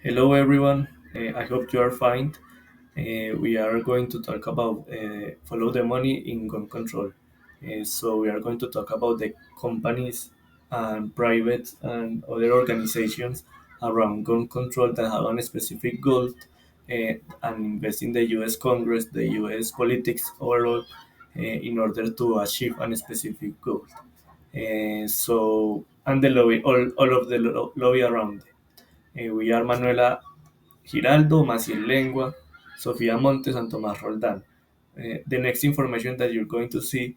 Hello, everyone. I hope you are fine. We are going to talk about follow the money in gun control. So we are going to talk about the companies and private and other organizations around gun control that have a specific goal and invest in the U.S. Congress, the U.S. politics overall, in order to achieve a specific goal. And the lobby, all of the lobby around. We are Manuela Giraldo, Maciel Lengua, Sofía Montes, and Tomás Roldán. The next information that you're going to see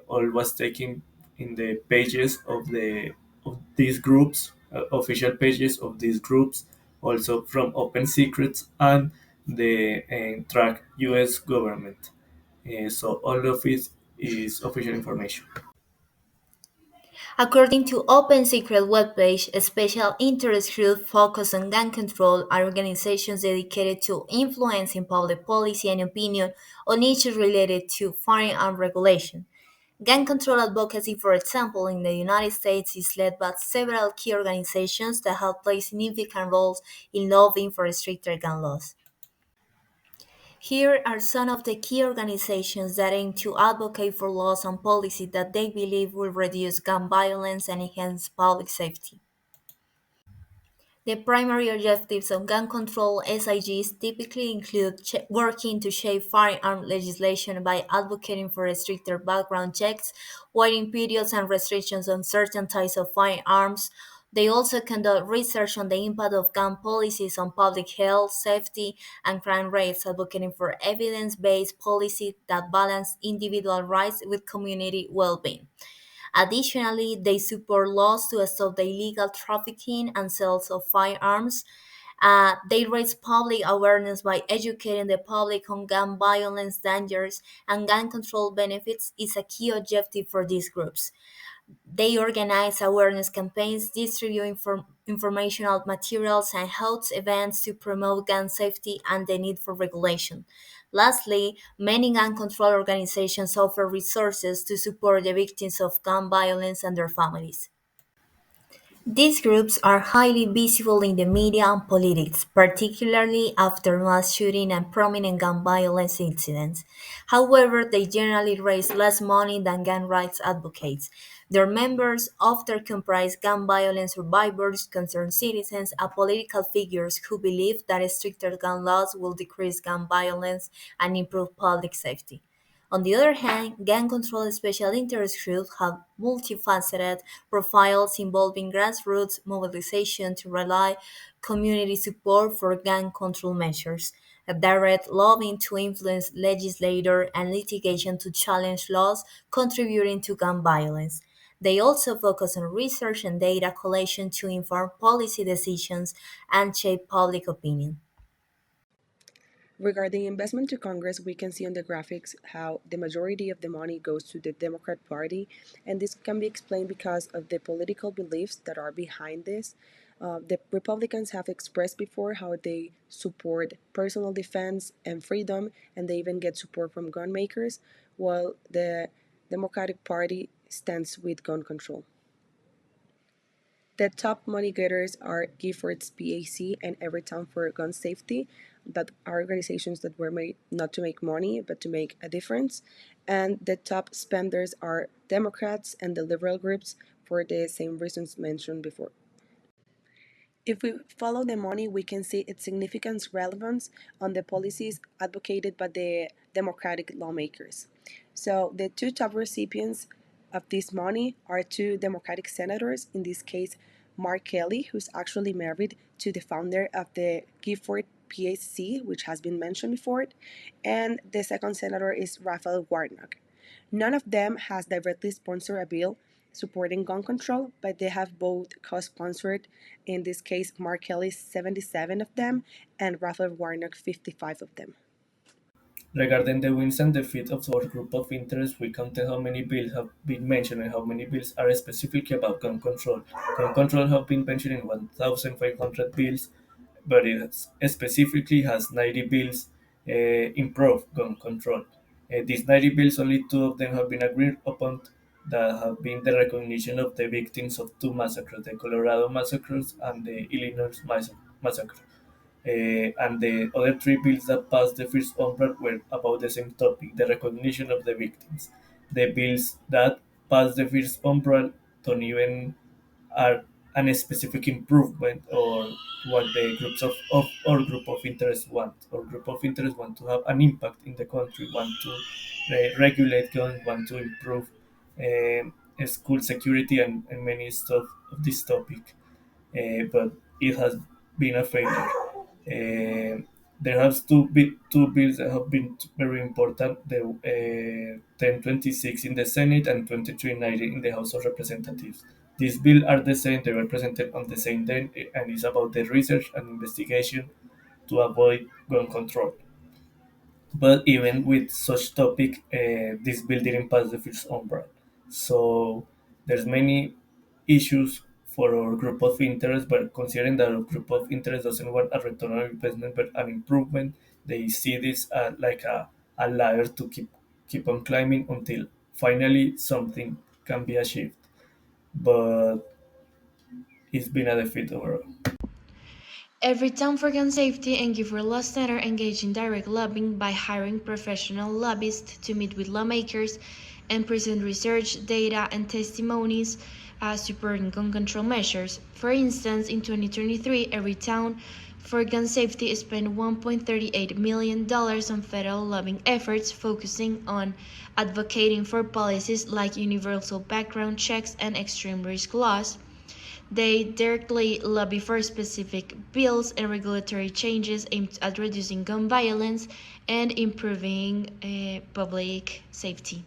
all was taken in the pages of these groups, official pages of these groups, also from Open Secrets and the track US government. So all of it is official information. According to Open Secret webpage, a special interest group focused on gun control are organizations dedicated to influencing public policy and opinion on issues related to firearm regulation. Gun control advocacy, for example, in the United States is led by several key organizations that have played significant roles in lobbying for stricter gun laws. Here are some of the key organizations that aim to advocate for laws and policy that they believe will reduce gun violence and enhance public safety. The primary objectives of gun control SIGs typically include working to shape firearm legislation by advocating for stricter background checks, waiting periods, and restrictions on certain types of firearms. They also conduct research on the impact of gun policies on public health, safety, and crime rates, advocating for evidence based policy that balance individual rights with community well being. Additionally, they support laws to stop the illegal trafficking and sales of firearms. They raise public awareness by educating the public on gun violence dangers and gun control benefits is a key objective for these groups. They organize awareness campaigns, distribute informational materials, and host events to promote gun safety and the need for regulation. Lastly, many gun control organizations offer resources to support the victims of gun violence and their families. These groups are highly visible in the media and politics, particularly after mass shooting and prominent gun violence incidents. However, they generally raise less money than gun rights advocates. Their members often comprise gun violence survivors, concerned citizens, and political figures who believe that stricter gun laws will decrease gun violence and improve public safety. On the other hand, gun control special interest groups have multifaceted profiles involving grassroots mobilization to rely community support for gun control measures, a direct lobbying to influence legislature and litigation to challenge laws contributing to gun violence. They also focus on research and data collection to inform policy decisions and shape public opinion. Regarding investment to Congress, we can see on the graphics how the majority of the money goes to the Democrat Party, and this can be explained because of the political beliefs that are behind this. The Republicans have expressed before how they support personal defense and freedom, and they even get support from gun makers, while the Democratic Party stands with gun control. The top money getters are Giffords PAC and Everytown for Gun Safety, that are organizations that were made not to make money but to make a difference. And the top spenders are Democrats and the liberal groups for the same reasons mentioned before. If we follow the money, we can see its significant relevance on the policies advocated by the Democratic lawmakers. So the two top recipients of this money are two Democratic senators, in this case, Mark Kelly, who's actually married to the founder of the Gifford PAC, which has been mentioned before, and the second senator is Raphael Warnock. None of them has directly sponsored a bill supporting gun control, but they have both co-sponsored, in this case, Mark Kelly 77 of them and Raphael Warnock 55 of them. Regarding the wins and defeats of our group of interest, we counted how many bills have been mentioned and how many bills are specifically about gun control. Gun control have been mentioned in 1,500 bills, but it specifically has 90 bills improve gun control. These 90 bills, only two of them have been agreed upon that have been the recognition of the victims of two massacres, the Colorado massacres and the Illinois massacre. And the other three bills that passed the first umbral were about the same topic, the recognition of the victims. The bills that passed the first umbral don't even are a specific improvement or what the groups of or group of interest want, or group of interest want to have an impact in the country, want to regulate guns, want to improve school security and many stuff of this topic, but it has been a failure. There has two bills that have been very important: the 1026 in the Senate and 2390 in the House of Representatives. These bills are the same; they were presented on the same day, and it's about the research and investigation to avoid gun control. But even with such topic, this bill didn't pass the first umbral. So there's many issues for our group of interest, but considering that our group of interest doesn't want a return on investment but an improvement, they see this like a ladder to keep on climbing until finally something can be achieved. But it's been a defeat overall. Everytown for Gun Safety and Give Law Center engage in direct lobbying by hiring professional lobbyists to meet with lawmakers and present research, data, and testimonies supporting gun control measures. For instance, in 2023, Everytown for Gun Safety spent $1.38 million on federal lobbying efforts focusing on advocating for policies like universal background checks and extreme risk laws. They directly lobby for specific bills and regulatory changes aimed at reducing gun violence and improving public safety.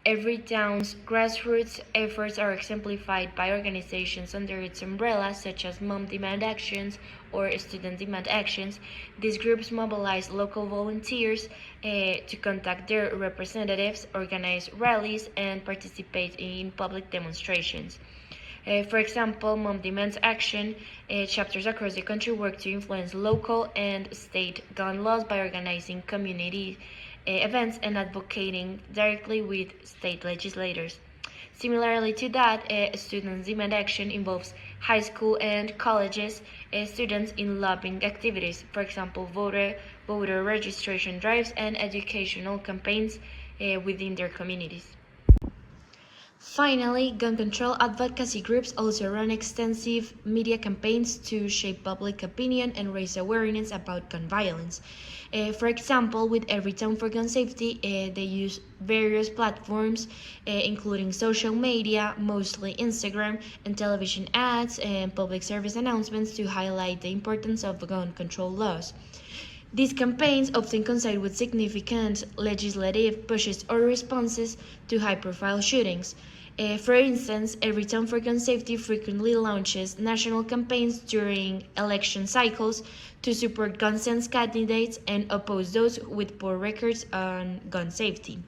Everytown's grassroots efforts are exemplified by organizations under its umbrella, such as Mom Demand Actions or Student Demand Actions. These groups mobilize local volunteers to contact their representatives, organize rallies, and participate in public demonstrations. For example, Mom Demands Action chapters across the country work to influence local and state gun laws by organizing community events and advocating directly with state legislators. Similarly to that, Students Demand Action involves high school and colleges students in lobbying activities, for example, voter registration drives and educational campaigns within their communities. Finally, gun control advocacy groups also run extensive media campaigns to shape public opinion and raise awareness about gun violence. For example, with Everytown for Gun Safety, they use various platforms, including social media, mostly Instagram, and television ads and public service announcements to highlight the importance of gun control laws. These campaigns often coincide with significant legislative pushes or responses to high profile shootings. For instance, Everytown for Gun Safety frequently launches national campaigns during election cycles to support gun sense candidates and oppose those with poor records on gun safety.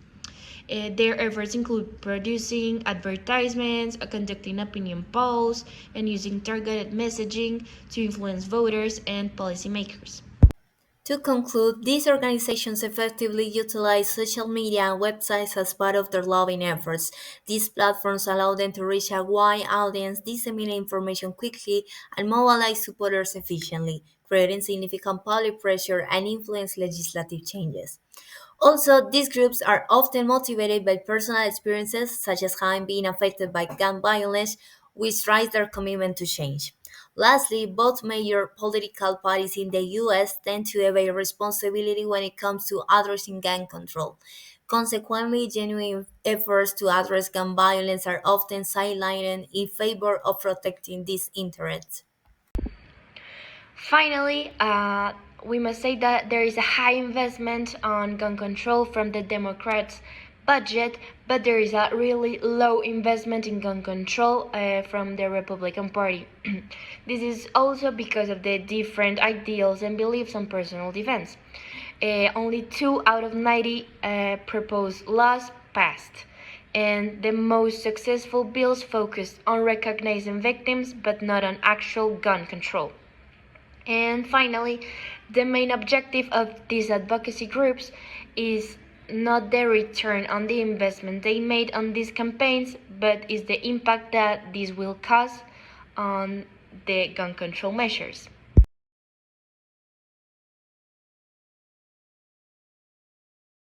Their efforts include producing advertisements, conducting opinion polls, and using targeted messaging to influence voters and policymakers. To conclude, these organizations effectively utilize social media and websites as part of their lobbying efforts. These platforms allow them to reach a wide audience, disseminate information quickly, and mobilize supporters efficiently, creating significant public pressure and influence legislative changes. Also, these groups are often motivated by personal experiences, such as having been affected by gun violence, which drives their commitment to change. Lastly, both major political parties in the US tend to evade responsibility when it comes to addressing gun control. Consequently, genuine efforts to address gun violence are often sidelined in favor of protecting these interests. Finally, we must say that there is a high investment on gun control from the Democrats' budget, but there is a really low investment in gun control from the Republican Party. This is also because of the different ideals and beliefs on personal defense. Only 2 out of 90 proposed laws passed, and the most successful bills focused on recognizing victims but not on actual gun control. And finally, the main objective of these advocacy groups is not the return on the investment they made on these campaigns, but is the impact that this will cause on the gun control measures.